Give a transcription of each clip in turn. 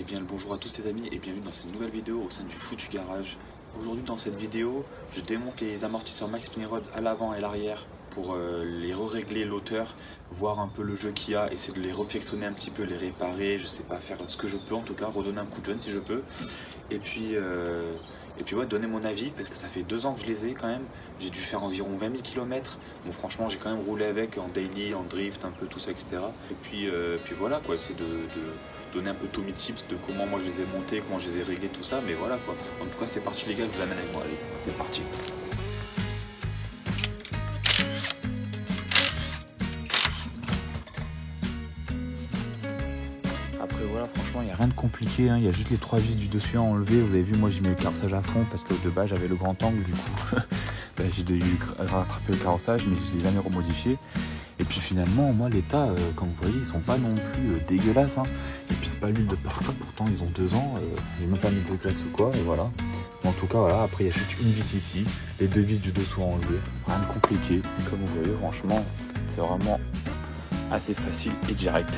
Et bien le bonjour à tous les amis et bienvenue dans cette nouvelle vidéo au sein du Foutu Garage. Aujourd'hui dans cette vidéo, je démonte les amortisseurs Max Spinning Rods à l'avant et l'arrière pour les régler l'auteur, voir un peu le jeu qu'il y a, essayer de les réflexionner un petit peu, les réparer, je sais pas, faire ce que je peux en tout cas, redonner un coup de jeune si je peux. Et puis ouais, donner mon avis parce que ça fait 2 ans que je les ai quand même. J'ai dû faire environ 20 000 km. Bon franchement j'ai quand même roulé avec en daily, en drift, un peu tout ça, etc. Et puis voilà quoi, essayer de donner un peu tous mes tips de comment moi je les ai montés, comment je les ai réglés, tout ça, mais voilà quoi. En tout cas c'est parti les gars, je vous amène avec moi, allez, c'est parti. Après voilà, franchement il n'y a rien de compliqué, hein. Il y a juste les 3 vis du dessus à enlever. Vous avez vu, moi j'ai mis le carrossage à fond parce que de base j'avais le grand angle, du coup j'ai dû rattraper le carrossage, mais je ne les ai jamais remodifié. Et puis finalement, moi l'état, comme vous voyez, ils sont pas non plus dégueulasses, hein. Et puis c'est pas l'huile de parfum, pourtant ils ont 2 ans, j'ai même pas mis de graisse ou quoi, et voilà. Mais en tout cas voilà, après il y a juste une vis ici, les 2 vis du dessous à enlever, rien de compliqué. Et comme vous voyez, franchement, c'est vraiment assez facile et direct.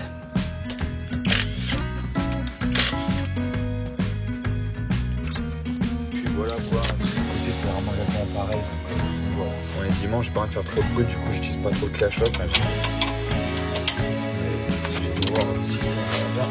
Puis voilà quoi, de ce côté c'est vraiment exactement pareil. Voilà. On est dimanche, j'ai pas envie de faire trop de bruit, du coup j'utilise pas trop le clash up. Mais si je vais voir ici, on va bien.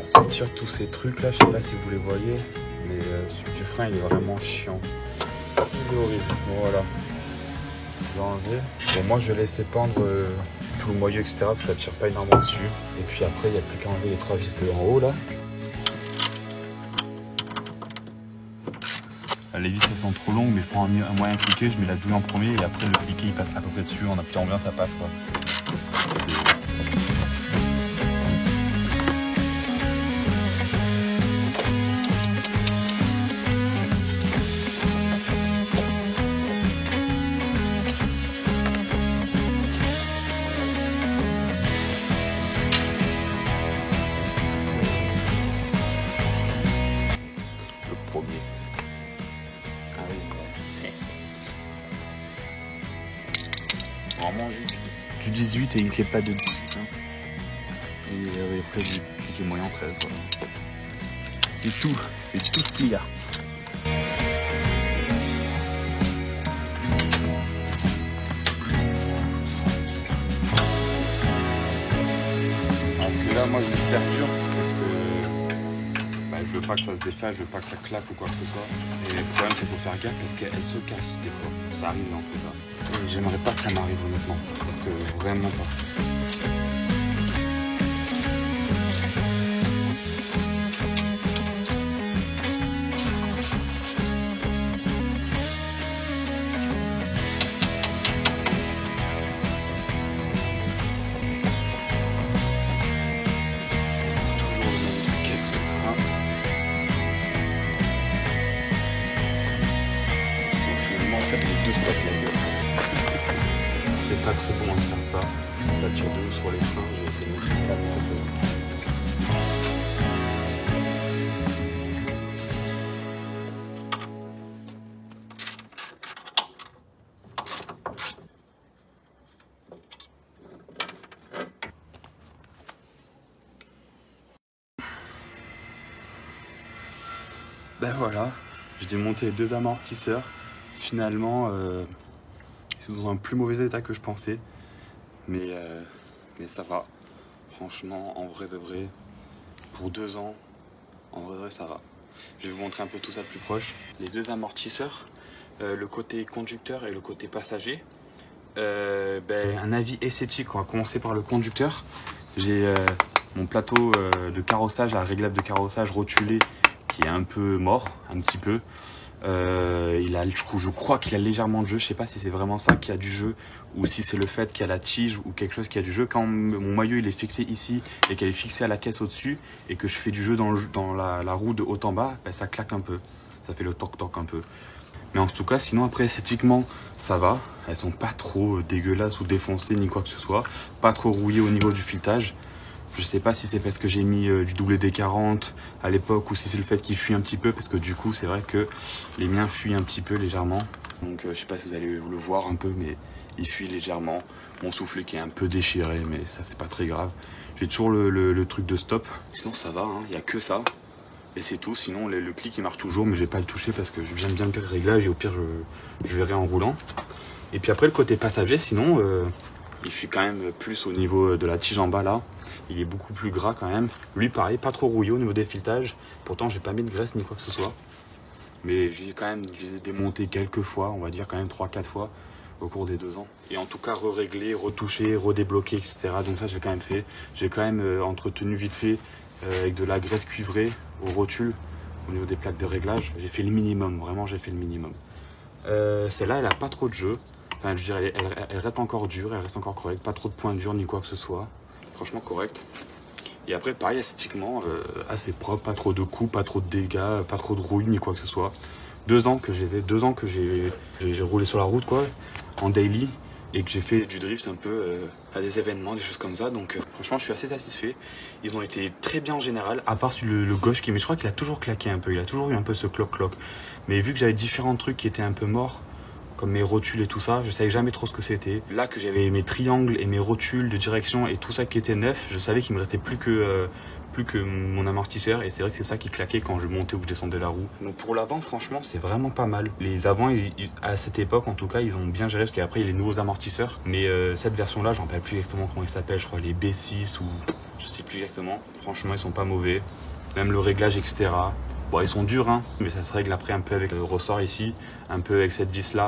Sortir tous ces trucs là, je sais pas si vous les voyez, mais celui du frein il est vraiment chiant. Il est horrible. Voilà. Je vais enlever. Bon, moi je vais laisser pendre tout le moyeu, etc. parce que ça tire pas énormément dessus. Et puis après il n'y a plus qu'à enlever les 3 vis de en haut là. Les vis elles sont trop longues, mais je prends un moyen cliqué, je mets la douille en premier et après le cliqué il passe à peu près dessus. En appuyant bien ça passe quoi. Vraiment juste du 18 et une clé pas de 18 hein. Et après du cliquet moyen 13 voilà. C'est tout ce qu'il y a. Alors celui-là moi je le serre dur parce que je veux pas que ça se défasse, je veux pas que ça claque ou quoi que ce soit. Et le problème c'est qu'il faut faire gaffe parce qu'elle se casse des fois. Ça arrive en tout cas. Et j'aimerais pas que ça m'arrive honnêtement. Parce que vraiment pas. C'est pas très bon de faire ça. Ça tire de haut sur les freins. Je vais essayer de mettre le câble un peu. Ben voilà, j'ai démonté les 2 amortisseurs. Finalement, ils sont dans un plus mauvais état que je pensais. Mais ça va. Franchement, en vrai de vrai, pour 2 ans, en vrai de vrai, ça va. Je vais vous montrer un peu tout ça de plus proche. Les 2 amortisseurs, le côté conducteur et le côté passager. Un avis esthétique, on va commencer par le conducteur. J'ai mon plateau de carrossage, la réglable de carrossage rotulé qui est un peu mort, un petit peu. Je crois qu'il a légèrement de jeu. Je sais pas si c'est vraiment ça qui a du jeu ou si c'est le fait qu'il y a la tige ou quelque chose qui a du jeu. Quand mon maillot il est fixé ici et qu'elle est fixée à la caisse au-dessus et que je fais du jeu dans la roue de haut en bas, ben, ça claque un peu. Ça fait le toc-toc un peu. Mais en tout cas, sinon après esthétiquement, ça va. Elles sont pas trop dégueulasses ou défoncées ni quoi que ce soit. Pas trop rouillées au niveau du filetage. Je sais pas si c'est parce que j'ai mis du WD-40 à l'époque ou si c'est le fait qu'il fuit un petit peu parce que du coup c'est vrai que les miens fuient un petit peu légèrement. Donc je sais pas si vous allez le voir un peu mais il fuit légèrement. Mon soufflet qui est un peu déchiré mais ça c'est pas très grave. J'ai toujours le truc de stop. Sinon ça va, il y a que ça. Et c'est tout, sinon le clic il marche toujours mais je vais pas le toucher parce que j'aime bien le réglage et au pire je verrai en roulant. Et puis après le côté passager sinon il fuit quand même plus au niveau de la tige en bas là. Il est beaucoup plus gras quand même. Lui pareil, pas trop rouillé au niveau des filetages. Pourtant j'ai pas mis de graisse ni quoi que ce soit. Mais je les ai démontés quelques fois, on va dire quand même 3-4 fois au cours des 2 ans. Et en tout cas re-réglé, retouché, redébloqué, etc. Donc ça j'ai quand même fait. J'ai quand même entretenu vite fait avec de la graisse cuivrée au rotule au niveau des plaques de réglage. J'ai fait le minimum, vraiment j'ai fait le minimum. Celle-là elle a pas trop de jeu. Enfin je dirais elle reste encore dure, elle reste encore correcte. Pas trop de points durs ni quoi que ce soit. Franchement correct. Et après pareil esthétiquement assez propre, pas trop de coups, pas trop de dégâts, pas trop de rouille ni quoi que ce soit. 2 ans que je les ai, 2 ans que j'ai roulé sur la route quoi, en daily et que j'ai fait du drift un peu à des événements, des choses comme ça. Donc franchement je suis assez satisfait. Ils ont été très bien en général, à part le gauche qui, mais je crois qu'il a toujours claqué un peu, il a toujours eu un peu ce cloc-cloc. Mais vu que j'avais différents trucs qui étaient un peu morts, comme mes rotules et tout ça, je savais jamais trop ce que c'était. Là que j'avais mes triangles et mes rotules de direction et tout ça qui était neuf, je savais qu'il me restait plus que mon amortisseur et c'est vrai que c'est ça qui claquait quand je montais ou je descendais la roue. Donc pour l'avant franchement c'est vraiment pas mal. Les avants à cette époque en tout cas ils ont bien géré parce qu'après il y a les nouveaux amortisseurs. Mais cette version là, j'en rappelle plus exactement comment ils s'appellent, je crois les B6 ou je sais plus exactement. Franchement ils sont pas mauvais. Même le réglage etc. Bon ils sont durs mais ça se règle après un peu avec le ressort ici, un peu avec cette vis là.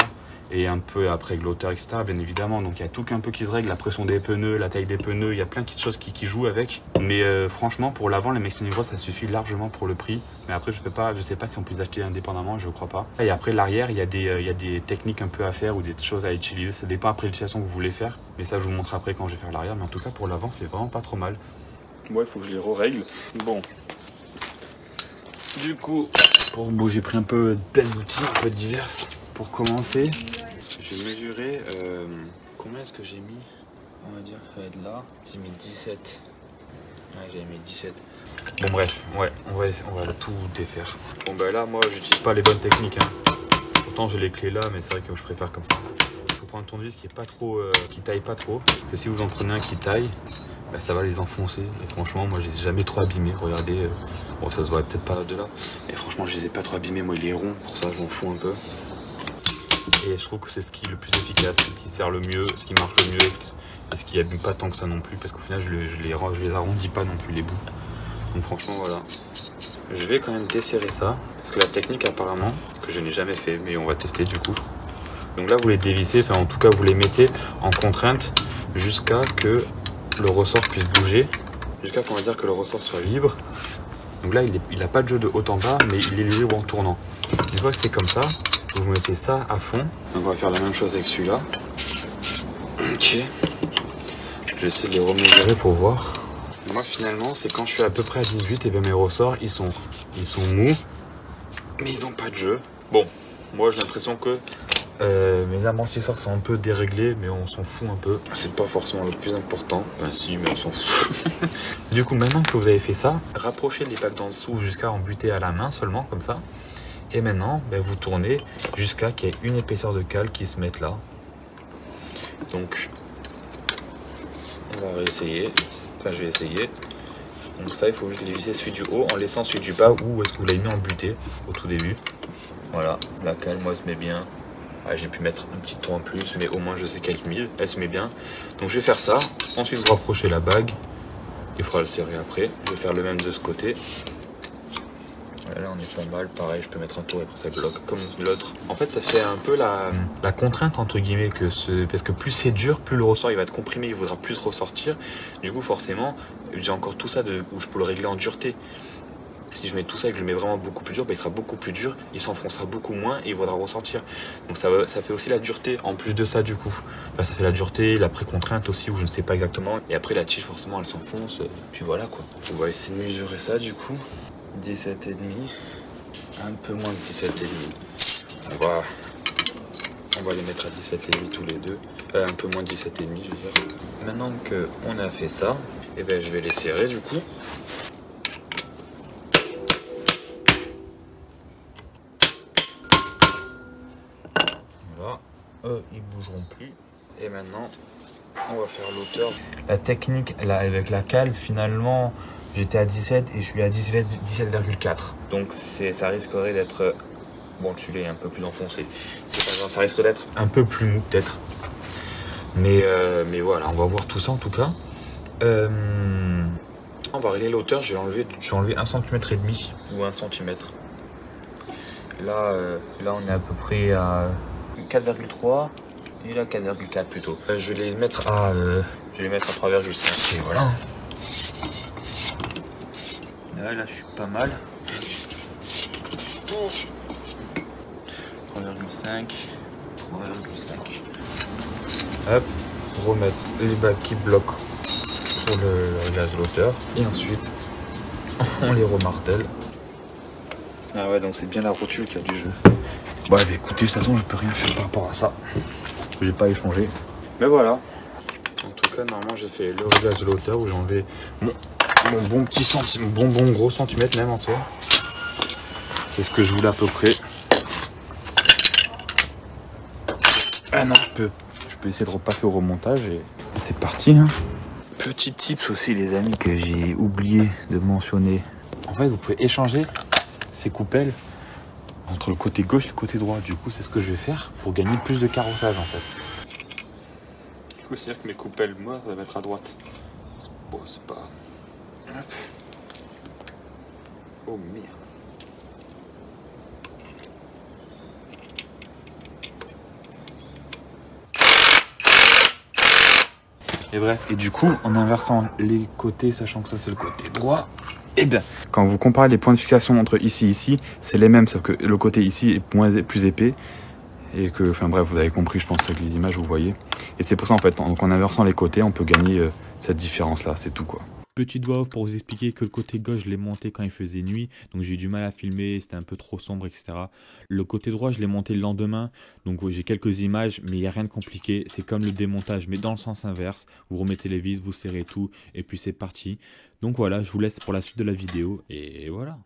Et un peu après avec l'auteur, etc. bien évidemment. Donc il y a tout un peu qui se règle, la pression des pneus, la taille des pneus, il y a plein de choses qui jouent avec. Mais franchement, pour l'avant, les Mexpinion Gross, ça suffit largement pour le prix. Mais après, je sais pas si on peut les acheter indépendamment, je crois pas. Et après, l'arrière, il y a des techniques un peu à faire ou des choses à utiliser. Ça dépend après l'utilisation que vous voulez faire. Mais ça, je vous montre après quand je vais faire l'arrière. Mais en tout cas, pour l'avant, c'est vraiment pas trop mal. Ouais, il faut que je les re-règle. Bon. Du coup, j'ai pris un peu plein d'outils, un peu divers. Pour commencer, j'ai mesuré combien est-ce que j'ai mis. On va dire que ça va être là. J'ai mis 17. Ouais, j'ai mis 17. Bon bref, ouais, on va tout défaire. Bon bah là moi j'utilise pas les bonnes techniques. Pourtant j'ai les clés là, mais c'est vrai que je préfère comme ça. Il faut prendre un tournevis qui est pas trop, qui taille pas trop. Parce que si vous en prenez un qui taille, bah, ça va les enfoncer. Et franchement moi je les ai jamais trop abîmés. Regardez, bon ça se voit peut-être pas de là. Mais franchement je les ai pas trop abîmés. Moi il est rond, pour ça je m'en fous un peu. Et je trouve que c'est ce qui est le plus efficace, ce qui sert le mieux, ce qui marche le mieux et ce qui abîme pas tant que ça non plus parce qu'au final je les arrondis pas non plus les bouts. Donc franchement voilà. Je vais quand même desserrer ça parce que la technique apparemment, que je n'ai jamais fait mais on va tester du coup. Donc là vous les dévissez, enfin en tout cas vous les mettez en contrainte jusqu'à que le ressort puisse bouger, jusqu'à qu'on va dire que le ressort soit libre. Donc là il n'a pas de jeu de haut en bas mais il est libre en tournant. Une fois que c'est comme ça, vous mettez ça à fond. Donc on va faire la même chose avec celui-là. Ok. J'essaie de les remesurer pour voir. Moi finalement c'est quand je suis à peu près à 18 et bien mes ressorts ils sont mous. Mais ils ont pas de jeu. Bon, moi j'ai l'impression que mes amortisseurs sont un peu déréglés mais on s'en fout un peu. C'est pas forcément le plus important. Enfin si mais on s'en fout. Du coup maintenant que vous avez fait ça, rapprochez les plaques d'en dessous jusqu'à en buter à la main seulement comme ça. Et maintenant, vous tournez jusqu'à qu'il y ait une épaisseur de cale qui se mette là. Donc, on va réessayer. Enfin, je vais essayer. Donc ça, il faut juste visser celui du haut en laissant celui du bas où est-ce que vous l'avez mis en butée au tout début. Voilà, la cale, moi, elle se met bien. Ah, j'ai pu mettre un petit ton en plus, mais au moins je sais qu'elle se met bien. Donc je vais faire ça. Ensuite, vous rapprochez la bague. Il faudra le serrer après. Je vais faire le même de ce côté. Là on est pas mal, pareil je peux mettre un tour et après ça bloque comme l'autre. En fait ça fait un peu la contrainte entre guillemets parce que plus c'est dur, plus le ressort il va être comprimé, il voudra plus ressortir. Du coup forcément j'ai encore tout ça où je peux le régler en dureté. Si je mets tout ça et que je le mets vraiment beaucoup plus dur, il sera beaucoup plus dur, il s'enfoncera beaucoup moins et il va ressortir. Donc ça fait aussi la dureté en plus de ça du coup. Enfin, ça fait la dureté, la précontrainte aussi où je ne sais pas exactement. Et après la tige forcément elle s'enfonce, puis voilà quoi. On va essayer de mesurer ça du coup. 17,5, un peu moins de 17,5. On va les mettre à 17,5 tous les deux. Un peu moins de 17,5 je veux dire. Maintenant qu'on a fait ça, et je vais les serrer du coup. Ils bougeront plus. Et maintenant, on va faire l'auteur. La technique, là, avec la cale, finalement, j'étais à 17 et je suis à 17,4. Donc ça risquerait d'être... Bon, tu l'es un peu plus enfoncé. Ça risque d'être un peu plus mou, peut-être. Mais voilà, on va voir tout ça en tout cas. On va régler l'auteur. J'ai enlevé 1,5 cm ou 1 cm. Là, on est à peu près à 4,3 et là 4,4 plutôt. Je vais les mettre à 3,5 et voilà. Là je suis pas mal. 3,5. Hop, remettre les bacs qui bloquent pour le réglage de l'auteur et ensuite on les remartèle. Ah ouais, donc c'est bien la rotule qui a du jeu. Bon, écoutez, de toute façon, je peux rien faire par rapport à ça. J'ai pas échangé. Mais voilà. En tout cas, normalement, j'ai fait le réglage de l'auteur où j'ai enlevé mon bon petit centimètre, bon gros centimètre même en soi. C'est ce que je voulais à peu près. Ah non, je peux essayer de repasser au remontage et c'est parti. Hein. Petit tips aussi, les amis, que j'ai oublié de mentionner. En fait, vous pouvez échanger ces coupelles entre le côté gauche et le côté droit. Du coup, c'est ce que je vais faire pour gagner plus de carrossage en fait. Du coup, c'est-à-dire que mes coupelles, moi, ça va être à droite. Bon, c'est pas... Hop. Oh merde. Et bref, et du coup, en inversant les côtés, sachant que ça c'est le côté droit, et bien, quand vous comparez les points de fixation entre ici et ici, c'est les mêmes, sauf que le côté ici est plus épais. Et que, enfin bref, vous avez compris, je pense, avec les images, vous voyez. Et c'est pour ça, en fait, en inversant les côtés, on peut gagner cette différence-là, c'est tout, quoi. Petite voix off pour vous expliquer que le côté gauche, je l'ai monté quand il faisait nuit, donc j'ai eu du mal à filmer, c'était un peu trop sombre, etc. Le côté droit, je l'ai monté le lendemain, donc j'ai quelques images, mais il n'y a rien de compliqué. C'est comme le démontage, mais dans le sens inverse. Vous remettez les vis, vous serrez tout, et puis c'est parti. Donc voilà, je vous laisse pour la suite de la vidéo, et voilà.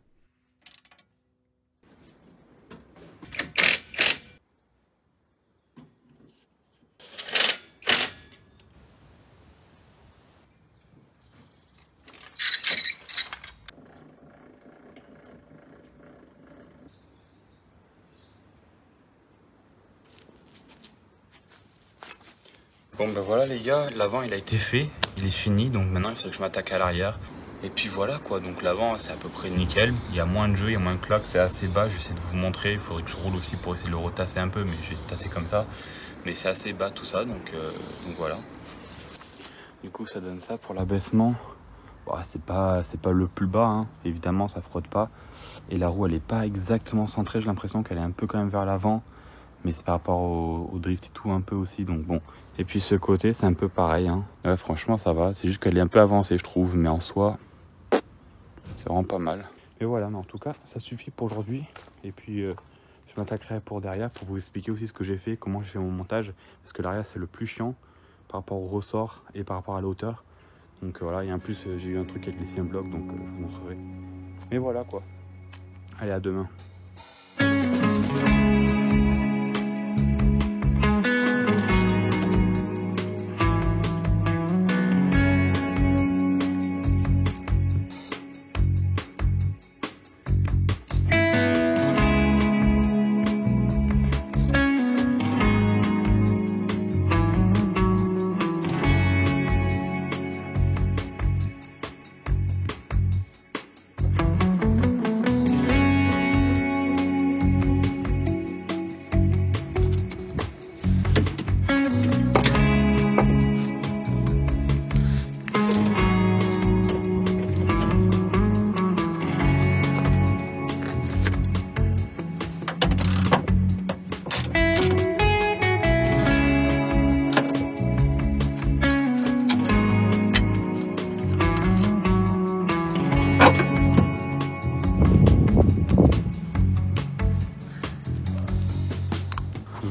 Bon ben voilà les gars, l'avant il a été fait, il est fini, donc maintenant il faut que je m'attaque à l'arrière. Et puis voilà quoi, donc l'avant c'est à peu près nickel, il y a moins de jeu, il y a moins de claques, c'est assez bas, j'essaie de vous montrer, il faudrait que je roule aussi pour essayer de le retasser un peu, mais je vais tasser comme ça. Mais c'est assez bas tout ça, donc voilà. Du coup ça donne ça pour l'abaissement. Bon, c'est pas le plus bas, hein. Évidemment ça frotte pas. Et la roue elle est pas exactement centrée, j'ai l'impression qu'elle est un peu quand même vers l'avant. Mais c'est par rapport au drift et tout un peu aussi, donc bon. Et puis ce côté c'est un peu pareil, hein. Ouais, franchement ça va, c'est juste qu'elle est un peu avancée je trouve, mais en soi c'est vraiment pas mal. Mais voilà, mais en tout cas ça suffit pour aujourd'hui. Et puis je m'attaquerai pour derrière pour vous expliquer aussi ce que j'ai fait, comment j'ai fait mon montage. Parce que l'arrière c'est le plus chiant par rapport au ressort et par rapport à la hauteur. Donc voilà, et en plus j'ai eu un truc avec les siens blocs, donc je vous montrerai. Mais voilà quoi. Allez, à demain.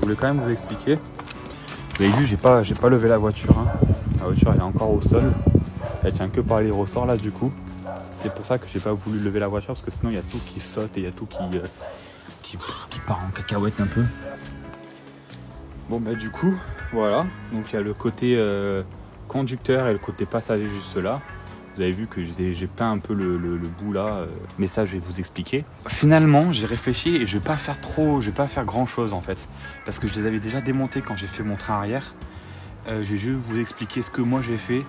voulais quand même vous expliquer. Vous avez vu, j'ai pas levé la voiture. Hein. La voiture elle est encore au sol. Elle tient que par les ressorts là du coup. C'est pour ça que j'ai pas voulu lever la voiture parce que sinon il y a tout qui saute et il y a tout qui part en cacahuète un peu. Bon bah du coup, voilà. Donc il y a le côté conducteur et le côté passager juste là. Vous avez vu que j'ai peint un peu le bout là, mais ça je vais vous expliquer. Finalement j'ai réfléchi et je vais pas faire grand chose en fait. Parce que je les avais déjà démontés quand j'ai fait mon train arrière. Je vais juste vous expliquer ce que moi j'ai fait.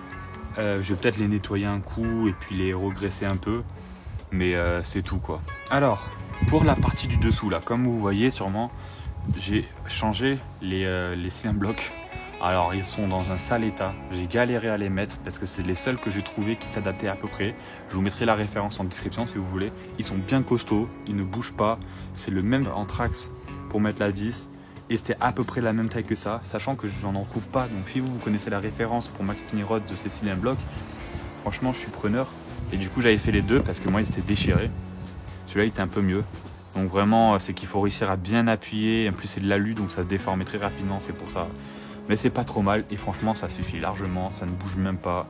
Je vais peut-être les nettoyer un coup et puis les regresser un peu. Mais c'est tout quoi. Alors, pour la partie du dessous là, comme vous voyez sûrement, j'ai changé les cylindres blocs. Alors ils sont dans un sale état, j'ai galéré à les mettre parce que c'est les seuls que j'ai trouvé qui s'adaptaient à peu près. Je vous mettrai la référence en description si vous voulez. Ils sont bien costauds, ils ne bougent pas. C'est le même anthrax pour mettre la vis et c'était à peu près la même taille que ça, sachant que j'en en trouve pas. Donc si vous connaissez la référence pour Max Spinning Rod de ces cylindres blocs, franchement je suis preneur. Et du coup j'avais fait les deux parce que moi ils étaient déchirés. Celui-là il était un peu mieux. Donc vraiment c'est qu'il faut réussir à bien appuyer. En plus c'est de l'alu donc ça se déforme très rapidement, c'est pour ça. Mais c'est pas trop mal et franchement ça suffit largement, ça ne bouge même pas.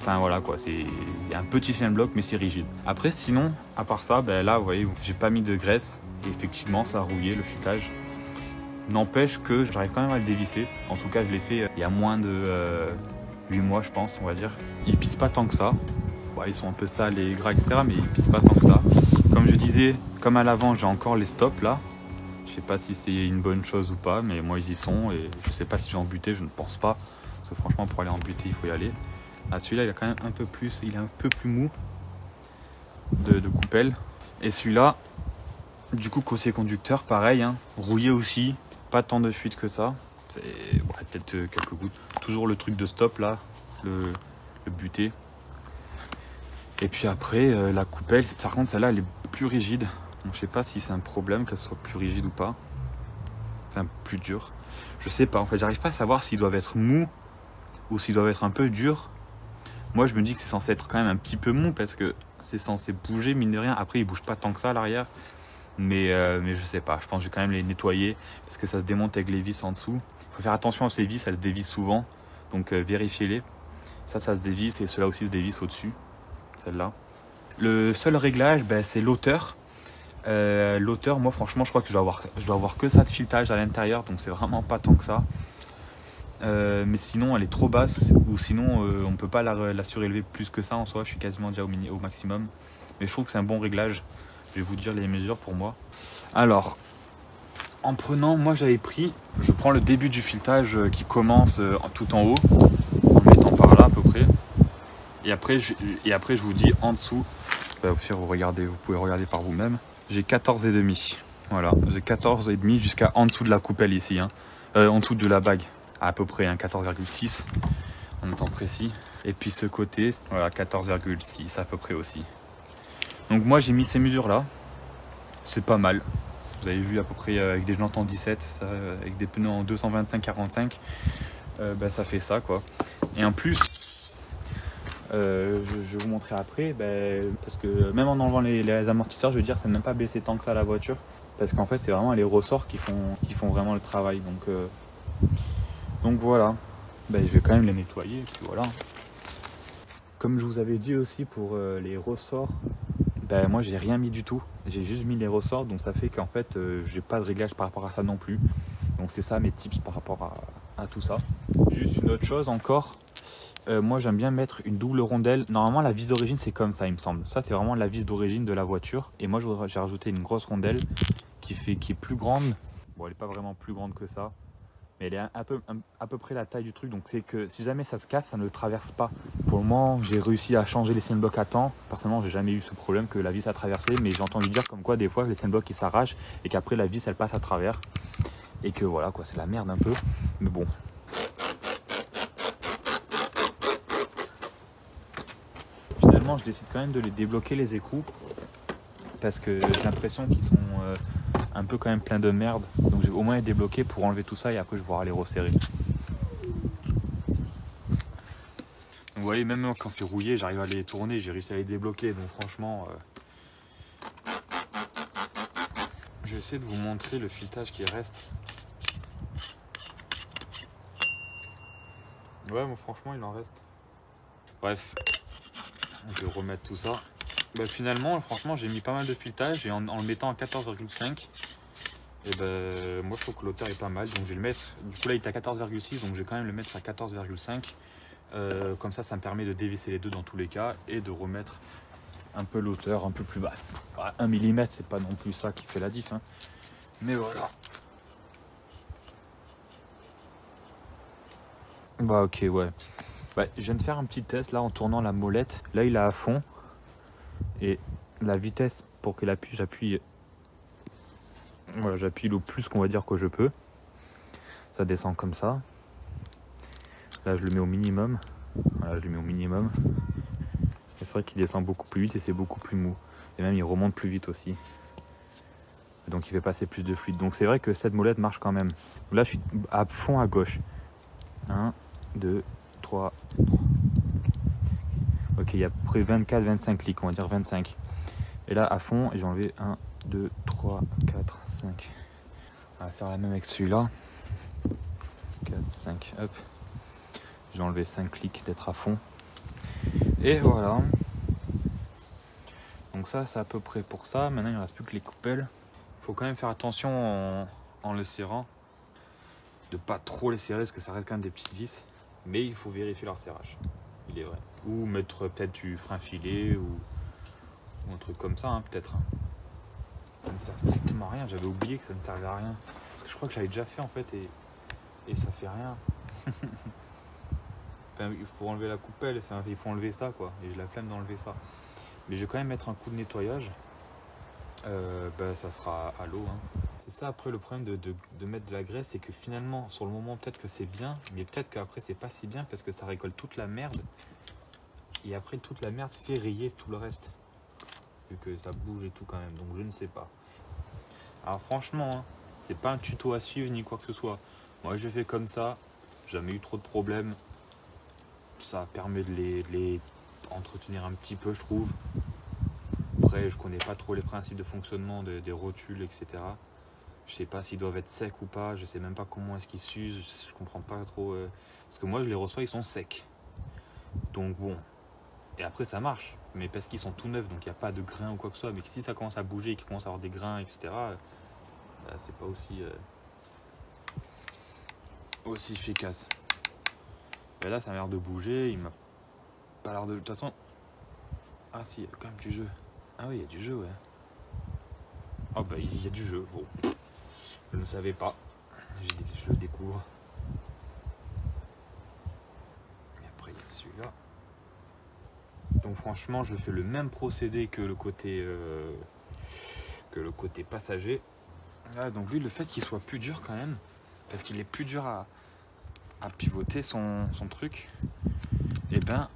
Enfin voilà quoi, c'est un petit cylindre bloc mais c'est rigide. Après sinon, à part ça, ben là vous voyez, j'ai pas mis de graisse et effectivement ça a rouillé le filetage. N'empêche que j'arrive quand même à le dévisser. En tout cas je l'ai fait il y a moins de 8 mois je pense on va dire. Ils pissent pas tant que ça. Bon, ils sont un peu sales et gras etc mais ils pissent pas tant que ça. Comme je disais, comme à l'avant j'ai encore les stops là. Je sais pas si c'est une bonne chose ou pas, mais moi ils y sont et je sais pas si j'ai embuté, je ne pense pas. Parce que franchement pour aller embuter il faut y aller. Ah, celui-là il a quand même un peu plus, il est un peu plus mou de coupelle. Et celui-là, du coup côté conducteur, pareil, hein, rouillé aussi, pas tant de fuite que ça. C'est ouais, peut-être quelques gouttes. Toujours le truc de stop là, le buté. Et puis après la coupelle, par contre celle-là elle est plus rigide. Donc, je sais pas si c'est un problème qu'elle soit plus rigide ou pas. Enfin, plus dur. Je sais pas. En fait, j'arrive pas à savoir s'ils doivent être mous ou s'ils doivent être un peu durs. Moi, je me dis que c'est censé être quand même un petit peu mou parce que c'est censé bouger, mine de rien. Après, ils bougent pas tant que ça à l'arrière. Mais je sais pas. Je pense que je vais quand même les nettoyer parce que ça se démonte avec les vis en dessous. Il faut faire attention à ces vis, elles se dévissent souvent. Donc, vérifiez-les. Ça se dévisse et ceux-là aussi se dévissent au-dessus. Celle-là. Le seul réglage, ben, c'est l'auteur. L'auteur, moi franchement je crois que je dois avoir que ça de filetage à l'intérieur, donc c'est vraiment pas tant que ça. Mais sinon elle est trop basse, ou sinon on peut pas la surélever plus que ça en soi. Je suis quasiment déjà au maximum. Mais je trouve que c'est un bon réglage. Je vais vous dire les mesures pour moi. Alors, en prenant, moi j'avais pris, je prends le début du filetage qui commence tout en haut, en mettant par là à peu près. Et après je vous dis en dessous, au pire vous pouvez regarder par vous-même. J'ai 14,5. Voilà, j'ai 14,5 jusqu'à en dessous de la coupelle ici. Hein. En dessous de la bague, à peu près, hein, 14,6 en étant précis. Et puis ce côté, voilà, 14,6 à peu près aussi. Donc moi j'ai mis ces mesures-là. C'est pas mal. Vous avez vu à peu près avec des jantes en 17, ça, avec des pneus en 225-45, bah, ça fait ça quoi. Et en plus, je vais vous montrer après, parce que même en enlevant les amortisseurs, je veux dire, ça n'a même pas baissé tant que ça la voiture, parce qu'en fait c'est vraiment les ressorts qui font vraiment le travail. Donc voilà, je vais quand même les nettoyer, et puis voilà. Comme je vous avais dit aussi pour les ressorts, moi j'ai rien mis du tout, j'ai juste mis les ressorts, donc ça fait qu'en fait j'ai pas de réglage par rapport à ça non plus. Donc c'est ça mes tips par rapport à tout ça. Juste une autre chose encore. Moi j'aime bien mettre une double rondelle. Normalement la vis d'origine c'est comme ça il me semble. Ça c'est vraiment la vis d'origine de la voiture. Et moi j'ai rajouté une grosse rondelle qui est plus grande. Bon elle n'est pas vraiment plus grande que ça. Mais elle est à peu près la taille du truc. Donc c'est que si jamais ça se casse, ça ne le traverse pas. Pour le moment j'ai réussi à changer les cylindres blocs à temps. Personnellement j'ai jamais eu ce problème que la vis a traversé. Mais j'ai entendu dire comme quoi des fois les cylindres blocs ils s'arrachent. Et qu'après la vis elle passe à travers. Et que voilà quoi, c'est la merde un peu. Mais bon. Je décide quand même de les débloquer les écrous parce que j'ai l'impression qu'ils sont un peu quand même pleins de merde, donc je vais au moins les débloquer pour enlever tout ça et après je vais pouvoir les resserrer. Donc vous voyez, même quand c'est rouillé j'arrive à les tourner, j'ai réussi à les débloquer, donc franchement je vais essayer de vous montrer le filetage qui reste. Ouais, bon, franchement, il en reste. Bref, je vais remettre tout ça. Bah, finalement, franchement, j'ai mis pas mal de filetage et en le mettant à 14,5, et ben moi je trouve que l'auteur est pas mal. Donc je vais le mettre. Du coup, là, il est à 14,6, donc je vais quand même le mettre à 14,5. Comme ça me permet de dévisser les deux dans tous les cas et de remettre un peu l'auteur un peu plus basse. 1 mm, c'est pas non plus ça qui fait la diff, hein. Mais voilà. Bah ok, ouais. Bah, je viens de faire un petit test là en tournant la molette. Là il est à fond. Et la vitesse pour que j'appuie. Voilà, j'appuie le plus qu'on va dire que je peux. Ça descend comme ça. Là je le mets au minimum. Voilà, je le mets au minimum. Et c'est vrai qu'il descend beaucoup plus vite et c'est beaucoup plus mou. Et même il remonte plus vite aussi. Donc il fait passer plus de fluide. Donc c'est vrai que cette molette marche quand même. Là je suis à fond à gauche. 1, 2, 3. Ok, il y a près 24, 25 clics, on va dire 25. Et là à fond, j'ai enlevé 1, 2, 3, 4, 5. On va faire la même avec celui-là. 4, 5, hop. J'ai enlevé 5 clics d'être à fond. Et voilà. Donc ça, c'est à peu près pour ça. Maintenant, il ne reste plus que les coupelles. Il faut quand même faire attention en les serrant. De pas trop les serrer parce que ça reste quand même des petites vis. Mais il faut vérifier leur serrage. Il est vrai. Ou mettre peut-être du frein filé ou un truc comme ça, hein, peut-être. Ça ne sert strictement à rien. J'avais oublié que ça ne servait à rien. Parce que je crois que j'avais déjà fait en fait et ça fait rien. Enfin, il faut enlever la coupelle, il faut enlever ça quoi. Et j'ai la flemme d'enlever ça. Mais je vais quand même mettre un coup de nettoyage. Ça sera à l'eau. Hein. C'est ça après le problème de mettre de la graisse, c'est que finalement sur le moment peut-être que c'est bien, mais peut-être qu'après c'est pas si bien parce que ça récolte toute la merde. Et après toute la merde fait rayer tout le reste. Vu que ça bouge et tout quand même, donc je ne sais pas. Alors franchement, hein, c'est pas un tuto à suivre ni quoi que ce soit. Moi je fais comme ça, jamais eu trop de problèmes. Ça permet de les entretenir un petit peu je trouve. Après je connais pas trop les principes de fonctionnement des rotules etc. Je sais pas s'ils doivent être secs ou pas, je sais même pas comment est-ce qu'ils s'usent, je comprends pas trop. Parce que moi je les reçois, ils sont secs. Donc bon. Et après ça marche, mais parce qu'ils sont tout neufs, donc il n'y a pas de grains ou quoi que ce soit. Mais si ça commence à bouger et qu'il commence à avoir des grains, etc., c'est pas aussi efficace. Et là ça a l'air de bouger, il m'a pas l'air de... De toute façon... Ah si, il y a quand même du jeu. Ah oui, il y a du jeu, ouais. Ah bah il y a du jeu, bon. Je ne savais pas. Je le découvre. Et après il y a celui-là. Donc franchement je fais le même procédé que le côté passager. Là, donc lui le fait qu'il soit plus dur quand même, parce qu'il est plus dur à pivoter son truc, et ben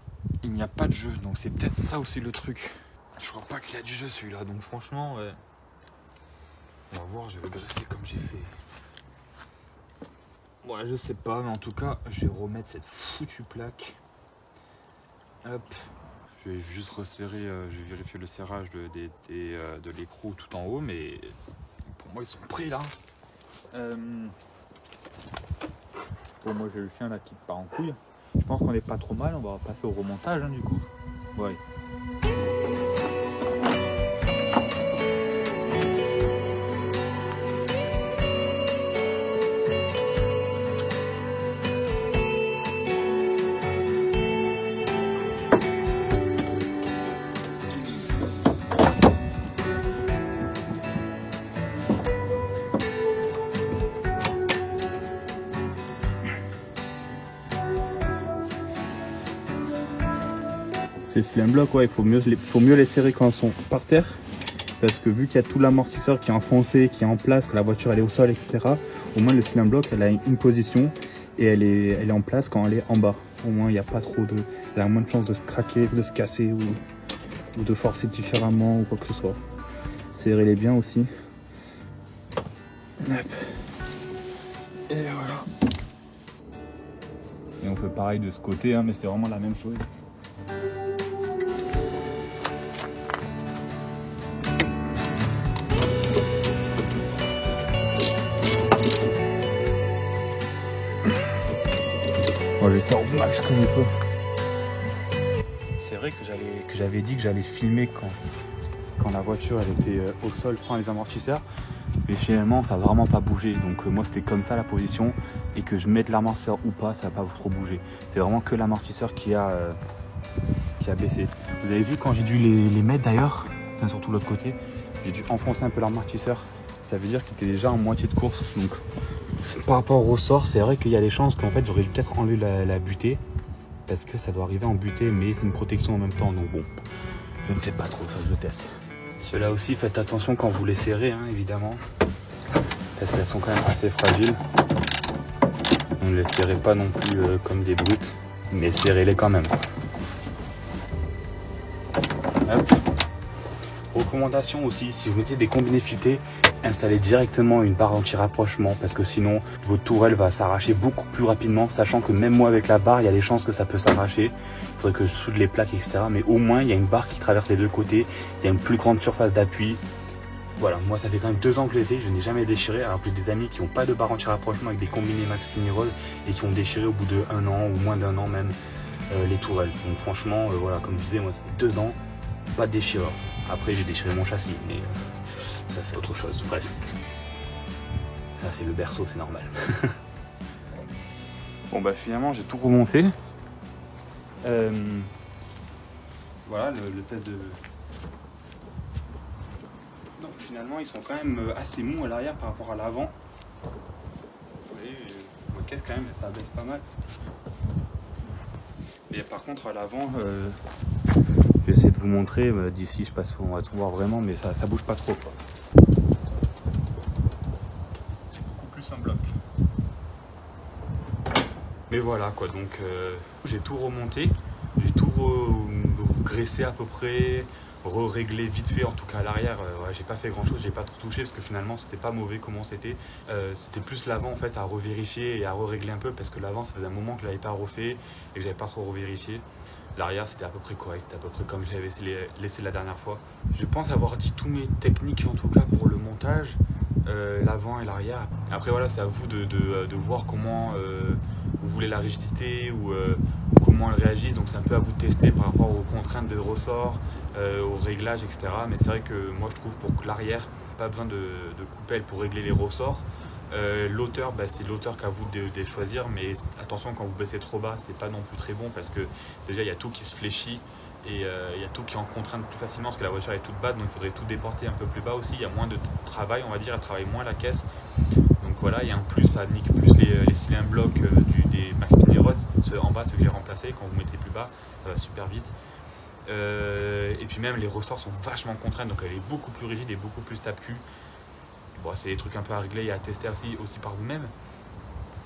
il n'y a pas de jeu. Donc c'est peut-être ça aussi le truc. Je crois pas qu'il y a du jeu celui-là. Donc franchement on va voir, je vais graisser comme j'ai fait. Ouais, je sais pas, mais en tout cas je vais remettre cette foutue plaque. Hop. Je vais juste resserrer, je vais vérifier le serrage de l'écrou tout en haut, mais pour moi ils sont prêts là. Bon, moi j'ai le chien là qui part en couille. Je pense qu'on est pas trop mal, on va passer au remontage hein, du coup. Ouais. Ces slim blocs, ouais, il faut mieux les serrer quand elles sont par terre. Parce que vu qu'il y a tout l'amortisseur qui est enfoncé, qui est en place, que la voiture elle est au sol, etc. Au moins le slim block, elle a une position et elle est en place quand elle est en bas. Au moins il n'y a pas trop de... Elle a moins de chances de se craquer, de se casser ou de forcer différemment ou quoi que ce soit. Serrez-les bien aussi. Hop. Et voilà. Et on fait pareil de ce côté, hein, mais c'est vraiment la même chose. Ouais, changer ça au max comme il peut. C'est vrai que j'avais dit que j'allais filmer quand la voiture elle était au sol sans les amortisseurs. Mais finalement ça n'a vraiment pas bougé. Donc moi c'était comme ça la position. Et que je mette l'amortisseur ou pas, ça va pas trop bouger. C'est vraiment que l'amortisseur qui a baissé. Vous avez vu quand j'ai dû les mettre d'ailleurs, enfin surtout l'autre côté, j'ai dû enfoncer un peu l'amortisseur. Ça veut dire qu'il était déjà en moitié de course. Donc par rapport au ressort, c'est vrai qu'il y a des chances qu'en fait j'aurais dû peut-être enlever la butée. Parce que ça doit arriver en butée, mais c'est une protection en même temps. Donc bon, je ne sais pas trop, il faut que je teste. Ceux-là aussi, faites attention quand vous les serrez, hein, évidemment. Parce qu'elles sont quand même assez fragiles. Ne les serrez pas non plus comme des brutes, mais serrez-les quand même. Hop. Recommandation aussi, si vous mettez des combinés filetés, installez directement une barre anti-rapprochement parce que sinon votre tourelle va s'arracher beaucoup plus rapidement, sachant que même moi avec la barre, il y a des chances que ça peut s'arracher. Il faudrait que je soude les plaques, etc. Mais au moins, il y a une barre qui traverse les deux côtés, il y a une plus grande surface d'appui. Voilà, moi ça fait quand même 2 ans que je les ai, je n'ai jamais déchiré, alors que j'ai des amis qui n'ont pas de barre anti-rapprochement avec des combinés Max Spinirol et qui ont déchiré au bout de 1 an ou moins d'1 an même les tourelles. Donc franchement, voilà, comme je disais, moi ça fait 2 ans, pas de déchireur. Après j'ai déchiré mon châssis, mais ça c'est autre chose, bref. Ça c'est le berceau, c'est normal. Bon bah finalement j'ai tout remonté. Voilà le test de... Donc finalement ils sont quand même assez mous à l'arrière par rapport à l'avant. Vous voyez, ma caisse quand même ça baisse pas mal. Mais par contre à l'avant, je vais essayer de vous montrer, d'ici je passe, on va tout voir vraiment, mais ça bouge pas trop quoi. C'est beaucoup plus un bloc. Mais voilà quoi, donc j'ai tout remonté, j'ai tout graissé à peu près. Régler vite fait, en tout cas à l'arrière, ouais, j'ai pas fait grand chose, j'ai pas trop touché parce que finalement c'était pas mauvais comment c'était. C'était plus l'avant en fait à revérifier et à régler un peu parce que l'avant ça faisait un moment que je l'avais pas refait et que j'avais pas trop revérifié. L'arrière c'était à peu près correct, c'était à peu près comme je l'avais laissé la dernière fois. Je pense avoir dit tous mes techniques en tout cas pour le montage, l'avant et l'arrière. Après voilà, c'est à vous de voir comment vous voulez la rigidité ou comment elle réagit, donc c'est un peu à vous de tester par rapport aux contraintes de ressort. Au réglage, etc. Mais c'est vrai que moi je trouve pour l'arrière, pas besoin de coupelle pour régler les ressorts. L'auteur, bah, c'est l'auteur qu'à vous de choisir, mais attention quand vous baissez trop bas, c'est pas non plus très bon parce que déjà il y a tout qui se fléchit et il y a tout qui est en contrainte plus facilement parce que la voiture est toute basse, donc il faudrait tout déporter un peu plus bas aussi. Il y a moins de travail, on va dire, elle travaille moins la caisse. Donc voilà, et en plus ça nique plus les cylindres blocs des Max Spinirol, ceux en bas, ceux que j'ai remplacés. Quand vous mettez plus bas, ça va super vite. Et puis même les ressorts sont vachement contraints, donc elle est beaucoup plus rigide et beaucoup plus tape-cul. Bon, c'est des trucs un peu à régler et à tester aussi par vous-même.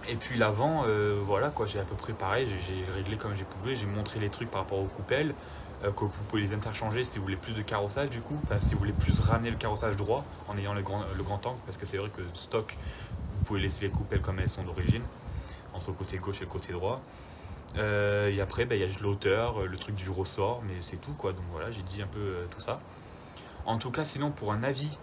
Et puis l'avant, voilà quoi, j'ai à peu près pareil, j'ai réglé comme j'ai pu, j'ai montré les trucs par rapport aux coupelles, que vous pouvez les interchanger si vous voulez plus de carrossage du coup, enfin si vous voulez plus ramener le carrossage droit en ayant le grand angle, parce que c'est vrai que stock, vous pouvez laisser les coupelles comme elles sont d'origine, entre le côté gauche et le côté droit. Et après il y a juste l'auteur, le truc du ressort, mais c'est tout quoi, donc voilà, j'ai dit un peu tout ça. En tout cas sinon pour un avis,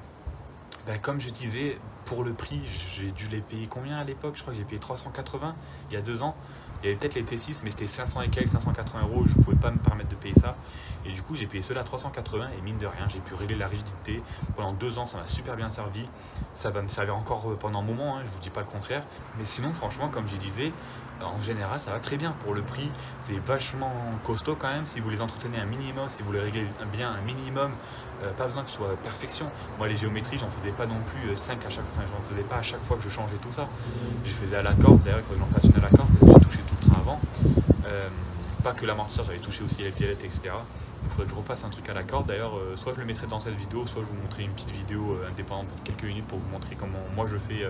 comme je disais, pour le prix, j'ai dû les payer combien à l'époque? Je crois que j'ai payé 380 il y a 2 ans. Il y avait peut-être les T6, mais c'était 500 et quelques, 580 €, je ne pouvais pas me permettre de payer ça. Et du coup j'ai payé ceux-là 380 et mine de rien j'ai pu régler la rigidité. Pendant 2 ans ça m'a super bien servi. Ça va me servir encore pendant un moment, hein, je vous dis pas le contraire. Mais sinon franchement comme je disais, en général ça va très bien. Pour le prix c'est vachement costaud quand même. Si vous les entretenez un minimum, si vous les réglez bien un minimum, pas besoin que ce soit perfection. Moi les géométries j'en faisais pas non plus 5 à chaque fois, j'en faisais pas à chaque fois que je changeais tout ça. Je faisais à la corde, d'ailleurs il faut que j'en fasse une à la corde parce que j'ai touché tout le train avant. Pas que l'amortisseur, j'avais touché aussi les pialettes, etc. Donc il faudrait que je refasse un truc à la corde. D'ailleurs, soit je le mettrai dans cette vidéo, soit je vous montrerai une petite vidéo indépendante de quelques minutes pour vous montrer comment moi je fais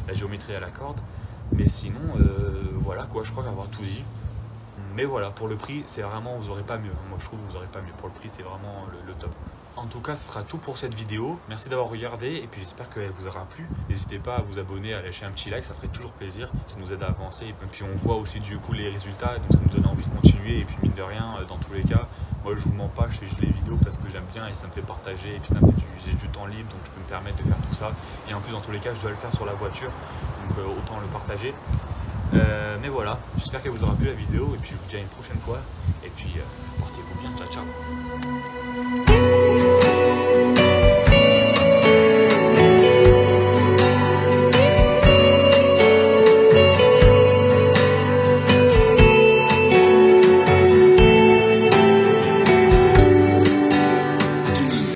la géométrie à la corde. Mais sinon, voilà quoi, je crois avoir tout dit. Mais voilà, pour le prix, c'est vraiment, vous n'aurez pas mieux. Moi je trouve que vous n'aurez pas mieux. Pour le prix, c'est vraiment le top. En tout cas, ce sera tout pour cette vidéo. Merci d'avoir regardé et puis j'espère qu'elle vous aura plu. N'hésitez pas à vous abonner, à lâcher un petit like, ça ferait toujours plaisir. Ça nous aide à avancer. Et puis on voit aussi du coup les résultats, donc ça nous donne envie de continuer. Et puis mine de rien, dans tous les cas, moi je vous mens pas, je fais juste les vidéos parce que j'aime bien et ça me fait partager. Et puis ça me fait j'ai du temps libre, donc je peux me permettre de faire tout ça. Et en plus, dans tous les cas, je dois le faire sur la voiture, donc autant le partager. Mais voilà, j'espère qu'elle vous aura plu la vidéo et puis je vous dis à une prochaine fois. Et puis portez-vous bien, ciao ciao.